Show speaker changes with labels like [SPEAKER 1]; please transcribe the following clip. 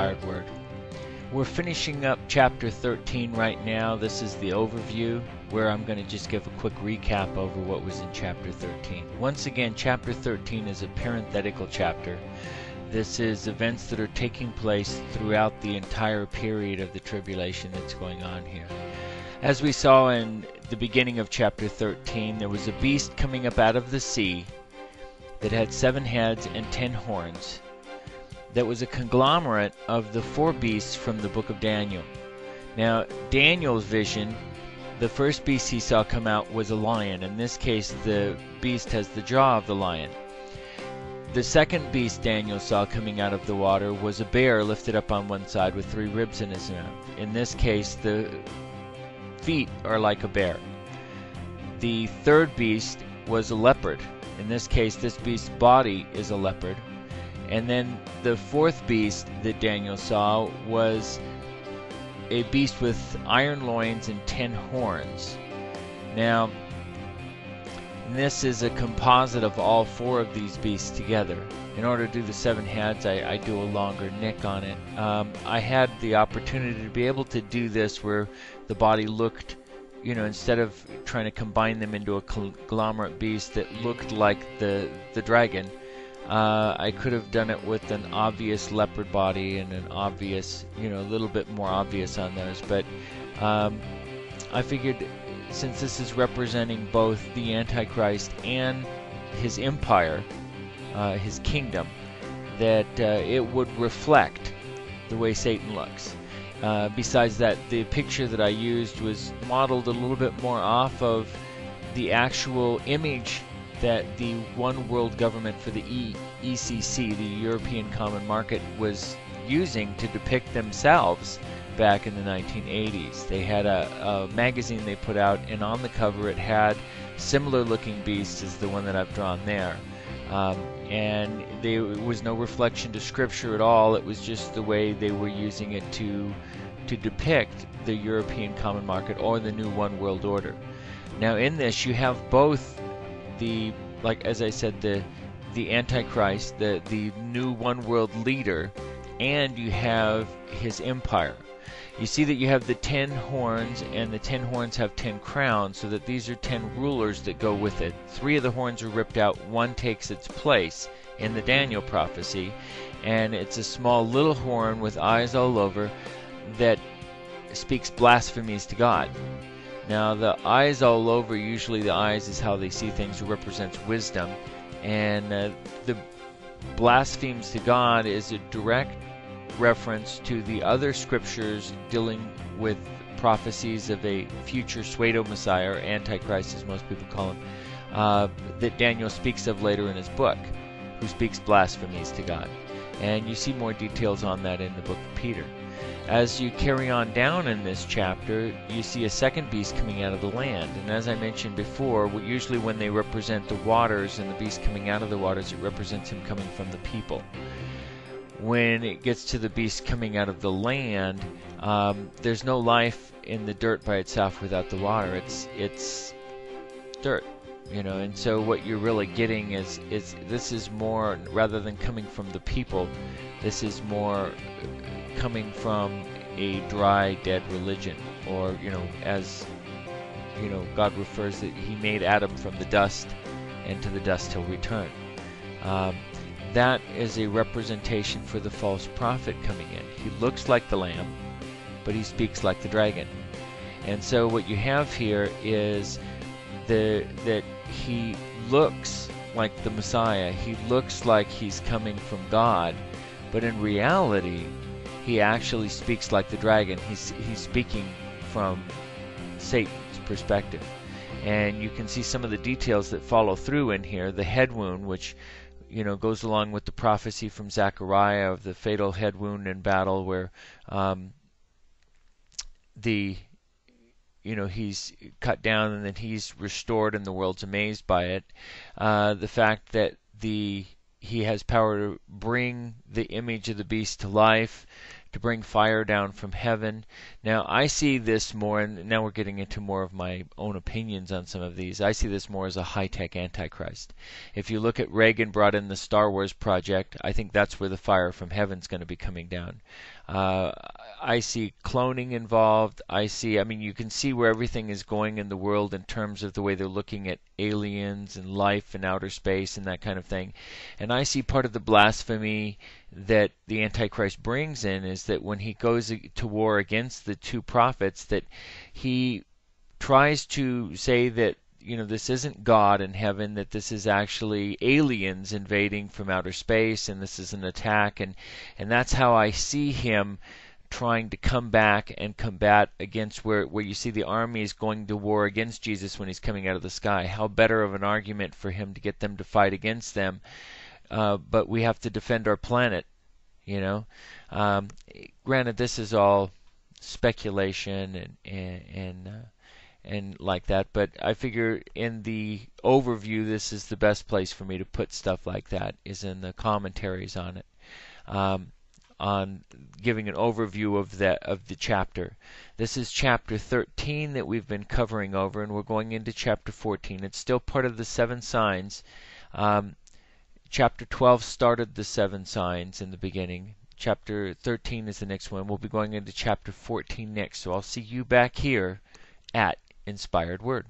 [SPEAKER 1] inspired word. We're finishing up chapter 13 right now. This is the overview, where I'm going to just give a quick recap over what was in chapter 13. Once again, chapter 13 is a parenthetical chapter. This is events that are taking place throughout the entire period of the tribulation that's going on here. As we saw in the beginning of chapter 13, there was a beast coming up out of the sea that had 7 heads and 10 horns. That was a conglomerate of the 4 beasts from the book of Daniel. Now, Daniel's vision, the first beast he saw come out was a lion. In this case, the beast has the jaw of the lion. The second beast Daniel saw coming out of the water was a bear lifted up on one side with 3 ribs in his mouth. In this case, the feet are like a bear. The third beast was a leopard. In this case, this beast's body is a leopard. And then the fourth beast that Daniel saw was a beast with iron loins and 10 horns. Now, this is a composite of all 4 of these beasts together. In order to do the 7 heads, I do a longer nick on it. I had the opportunity to be able to do this where the body looked, instead of trying to combine them into a conglomerate beast that looked like the dragon, I could have done it with an obvious leopard body and an obvious, a little bit more obvious on those. But I figured, since this is representing both the Antichrist and his empire, his kingdom, that it would reflect the way Satan looks. Besides that, the picture that I used was modeled a little bit more off of the actual image that the one world government for the ECC, the European Common Market, was using to depict themselves back in the 1980s. They had a magazine they put out, and on the cover it had similar looking beasts as the one that I've drawn there. And there was no reflection to scripture at all. It was just the way they were using it to depict the European Common Market or the New One World Order. Now in this you have both the, like as I said, the Antichrist, the New One World leader, and you have his empire. You see that you have the 10 horns, and the 10 horns have 10 crowns, so that these are 10 rulers that go with it. 3 of the horns are ripped out, 1 takes its place in the Daniel prophecy, and it's a small little horn with eyes all over that speaks blasphemies to God. Now the eyes all over, usually the eyes is how they see things, it represents wisdom, and the blasphemes to God is a direct reference to the other scriptures dealing with prophecies of a future pseudo-Messiah, or Antichrist as most people call him, that Daniel speaks of later in his book, who speaks blasphemies to God. And you see more details on that in the book of Peter. As you carry on down in this chapter, you see a second beast coming out of the land. And as I mentioned before, usually when they represent the waters and the beast coming out of the waters, it represents him coming from the people. When it gets to the beast coming out of the land, there's no life in the dirt by itself without the water. It's dirt, and so what you're really getting is this is more, rather than coming from the people, this is more coming from a dry, dead religion, or as God refers that He made Adam from the dust, and to the dust he'll return. That is a representation for the false prophet coming in. He looks like the lamb, but he speaks like the dragon. And so what you have here is that he looks like the Messiah. He looks like he's coming from God, but in reality, he actually speaks like the dragon. He's speaking from Satan's perspective. And you can see some of the details that follow through in here. The head wound, which goes along with the prophecy from Zechariah of the fatal head wound in battle, where he's cut down and then he's restored and the world's amazed by it. The fact that he has power to bring the image of the beast to life, to bring fire down from heaven. Now, I see this more, and now we're getting into more of my own opinions on some of these. I see this more as a high-tech Antichrist. If you look at Reagan brought in the Star Wars project, I think that's where the fire from heaven's going to be coming down. I see cloning involved. I mean, you can see where everything is going in the world in terms of the way they're looking at aliens and life in outer space and that kind of thing. And I see part of the blasphemy that the Antichrist brings in is that when he goes to war against the two prophets, that he tries to say that, you know, this isn't God in heaven, that this is actually aliens invading from outer space, and this is an attack, and that's how I see him trying to come back and combat against where you see the army is going to war against Jesus when he's coming out of the sky. How better of an argument for him to get them to fight against them, but we have to defend our planet, you know. Granted, this is all speculation and like that, but I figure in the overview this is the best place for me to put stuff like that, is in the commentaries on it, on giving an overview of the chapter. This is chapter 13 that we've been covering over, and we're going into chapter 14. It's still part of the 7 signs. Chapter 12 started the 7 signs in the beginning. Chapter 13 is the next one. We'll be going into chapter 14 next, so I'll see you back here at Inspired Word.